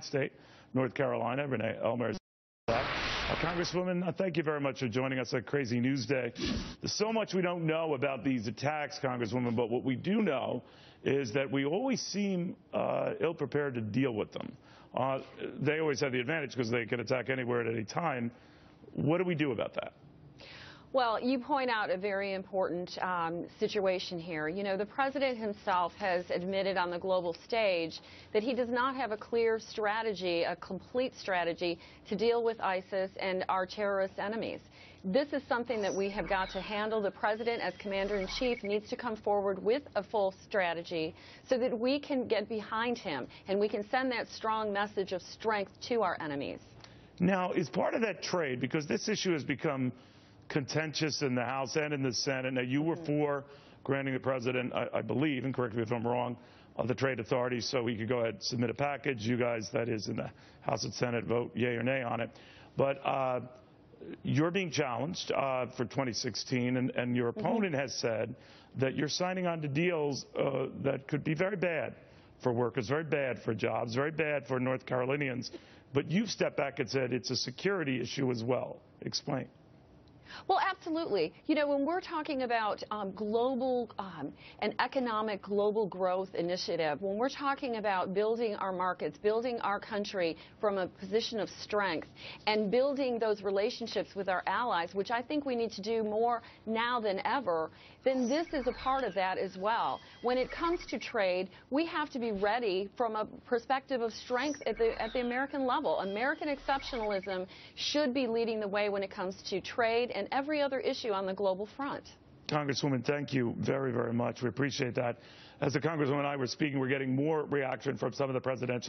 State, North Carolina, Renee Ellmers. Congresswoman, thank you very much for joining us on Crazy News Day. There's so much we don't know about these attacks, Congresswoman, but what we do know is that we always seem ill-prepared to deal with them. They always have the advantage because they can attack anywhere at any time. What do we do about that? Well, you point out a very important situation here. You know, the president himself has admitted on the global stage that he does not have a clear strategy, a complete strategy to deal with ISIS and our terrorist enemies. This is something that we have got to handle. The president, as commander-in-chief, needs to come forward with a full strategy so that we can get behind him and we can send that strong message of strength to our enemies. Now, is part of that trade, because this issue has become contentious in the House and in the Senate. Now, you were for granting the president, I believe, and correct me if I'm wrong, the trade authority so he could go ahead and submit a package. You guys, that is, in the House and Senate, vote yay or nay on it. But you're being challenged for 2016, and your opponent has said that you're signing on to deals that could be very bad for workers, very bad for jobs, very bad for North Carolinians. But you've stepped back and said it's a security issue as well. Explain. Well, absolutely. You know, when we're talking about global an economic global growth initiative, when we're talking about building our markets, building our country from a position of strength, and building those relationships with our allies, which I think we need to do more now than ever, then this is a part of that as well. When it comes to trade, we have to be ready from a perspective of strength at the American level. American exceptionalism should be leading the way when it comes to trade and every other issue on the global front. Congresswoman, thank you very, very much. We appreciate that. As the Congresswoman and I were speaking, we're getting more reaction from some of the presidential